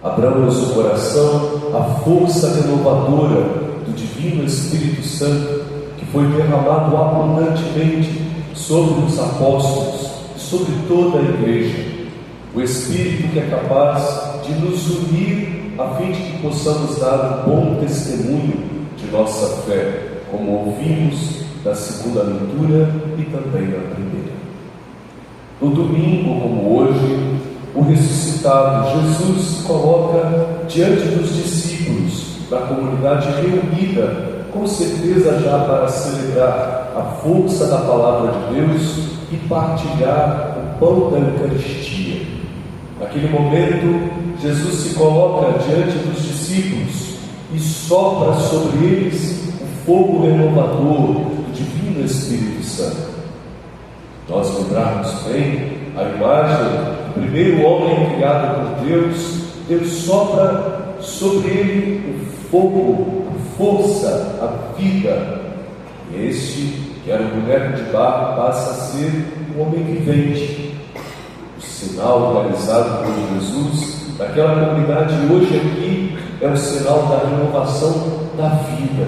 Abramos o coração à força renovadora do Divino Espírito Santo, que foi derramado abundantemente sobre os apóstolos e sobre toda a Igreja. O Espírito que é capaz de nos unir a fim de que possamos dar um bom testemunho de nossa fé, como ouvimos na segunda leitura e também na primeira. No domingo, como hoje, o ressuscitado Jesus se coloca diante dos discípulos, da comunidade reunida, com certeza já para celebrar a força da Palavra de Deus e partilhar o pão da Eucaristia. Naquele momento, Jesus se coloca diante dos discípulos e sopra sobre eles o fogo renovador do Divino Espírito Santo. Nós lembrarmos bem a imagem do primeiro homem criado por Deus. Deus sopra sobre ele o fogo, a força, a vida. E este, que era um boneco de barro, passa a ser um homem vivente. O sinal realizado por Jesus naquela comunidade hoje aqui é o sinal da renovação da vida.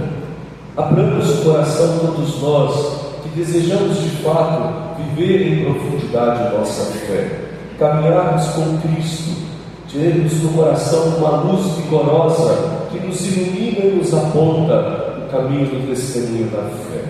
Abramos o coração todos nós que desejamos de fato viver em profundidade a nossa fé, caminharmos com Cristo, termos no coração uma luz vigorosa que nos ilumina e nos aponta o caminho do testemunho da fé.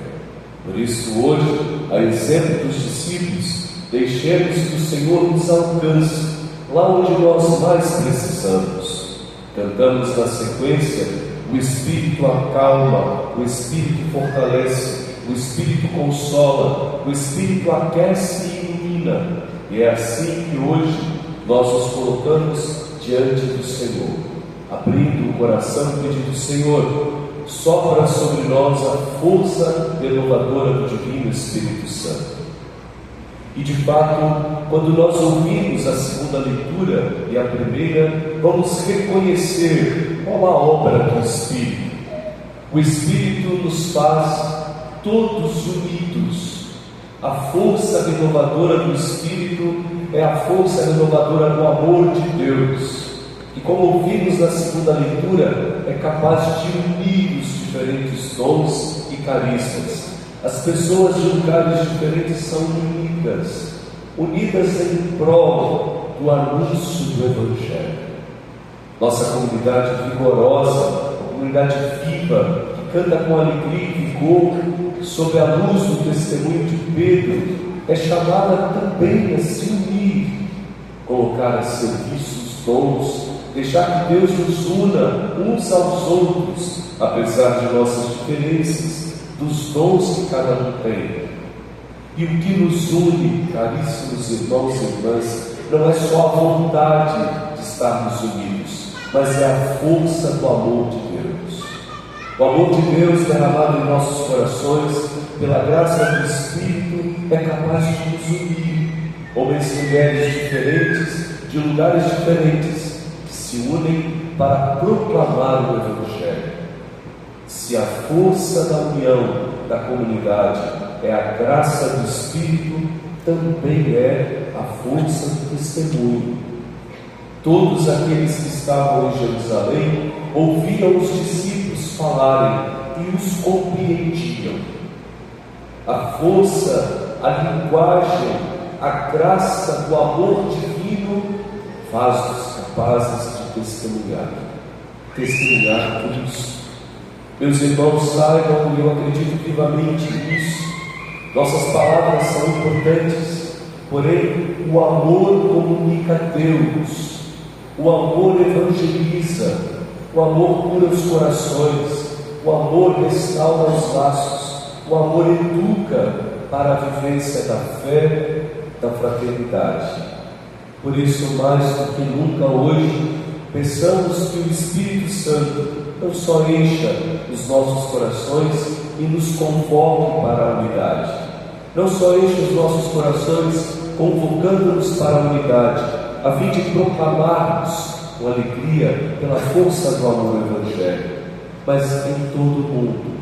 Por isso hoje, a exemplo dos discípulos, deixemos que o Senhor nos alcance lá onde nós mais precisamos. Cantamos na sequência: o Espírito acalma, o Espírito fortalece, o Espírito consola, o Espírito aquece e ilumina. E é assim que hoje nós nos colocamos diante do Senhor, abrindo o coração e pedindo: Senhor, sopra sobre nós a força renovadora do Divino Espírito Santo. E de fato, quando nós ouvimos a segunda leitura e a primeira, vamos reconhecer qual a obra do Espírito. O Espírito nos faz todos unidos. A força renovadora do Espírito é a força renovadora do amor de Deus. E como ouvimos na segunda leitura, é capaz de unir os diferentes dons e carismas. As pessoas de lugares diferentes são unidas em prol do anúncio do Evangelho. Nossa comunidade vigorosa, uma comunidade viva, que canta com alegria e vigor sob a luz do testemunho de Pedro, é chamada também a se unir, colocar a serviço os dons, deixar que Deus nos una uns aos outros, apesar de nossas diferenças, dos dons que cada um tem. E o que nos une, caríssimos irmãos e irmãs, não é só a vontade de estarmos unidos, mas é a força do amor de Deus. O amor de Deus derramado em nossos corações, pela graça do Espírito, é capaz de nos unir. Homens e mulheres diferentes, de lugares diferentes, que se unem para proclamar o Evangelho. Se a força da união da comunidade é a graça do Espírito, também é a força do testemunho. Todos aqueles que estavam em Jerusalém ouviam os discípulos falarem e os compreendiam. A força, a linguagem, a graça do amor divino faz-nos capazes de testemunhar Cristo. Meus irmãos, saibam, e eu acredito vivamente nisso, nossas palavras são importantes, porém o amor comunica Deus, o amor evangeliza, o amor cura os corações, o amor restaura os laços, o amor educa para a vivência da fé, da fraternidade. Por isso, mais do que nunca hoje, peçamos que o Espírito Santo não só encha os nossos corações e nos convoque para a unidade, não só encha os nossos corações convocando-nos para a unidade, a fim de proclamarmos com alegria pela força do amor do Evangelho, mas em todo o mundo,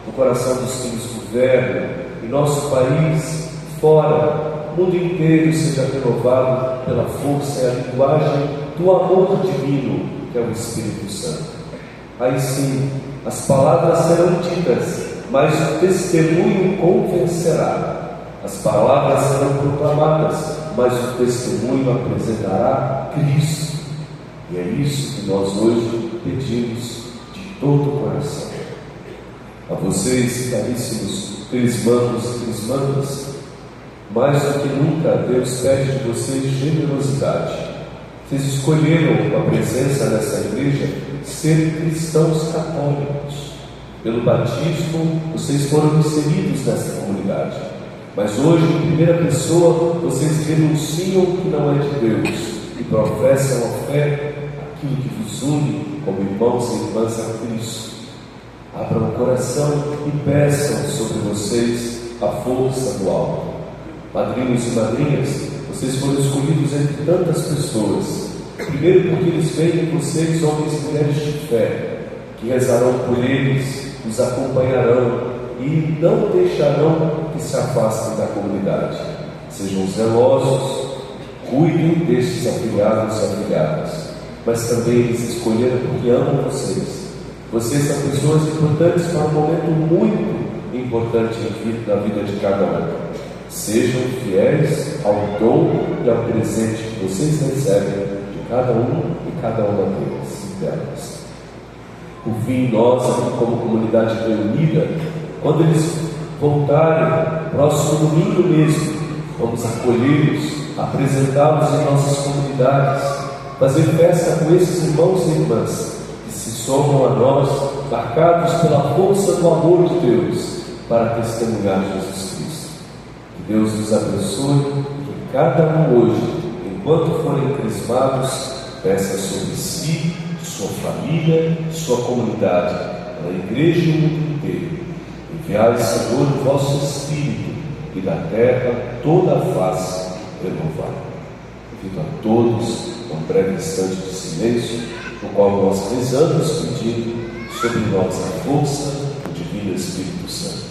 no coração dos que nos governam, em nosso país, fora, o mundo inteiro seja renovado pela força e a linguagem do amor divino, que é o Espírito Santo. Aí sim, as palavras serão ditas, mas o testemunho convencerá. As palavras serão proclamadas, mas o testemunho apresentará Cristo. E é isso que nós hoje pedimos de todo o coração. A vocês, caríssimos crismandos e crismandas, mais do que nunca, Deus pede de vocês generosidade. Vocês escolheram a presença nessa igreja ser cristãos católicos. Pelo batismo, vocês foram inseridos nessa comunidade. Mas hoje, em primeira pessoa, vocês renunciam o que não é de Deus e professam a fé, aquilo que vos une como irmãos e irmãs a Cristo. Abram o coração e peçam sobre vocês a força do alto. Padrinhos e madrinhas, vocês foram escolhidos entre tantas pessoas. Primeiro porque eles veem em vocês homens e mulheres de fé, que rezarão por eles, os acompanharão e não deixarão que se afastem da comunidade. Sejam zelosos, cuidem destes afilhados e afilhadas, mas também eles escolheram porque amam vocês. Vocês são pessoas importantes para um momento muito importante na vida de cada um. Sejam fiéis ao dom e ao presente que vocês recebem de cada um e cada uma delas. Por fim, nós, aqui como comunidade reunida, quando eles voltarem, próximo domingo mesmo, vamos acolhê-los, apresentá-los em nossas comunidades, fazer festa com esses irmãos e irmãs que se somam a nós, marcados pela força do amor de Deus, para testemunhar Jesus Cristo. Que Deus nos abençoe e que cada um hoje, enquanto forem crismados, peça sobre si, sua família, sua comunidade, a igreja e o mundo inteiro. Enviai, Senhor, o vosso Espírito, e da terra toda a face renovar. Convido a todos a um breve instante de silêncio, no qual nós rezamos pedindo sobre nós a força do Divino Espírito Santo.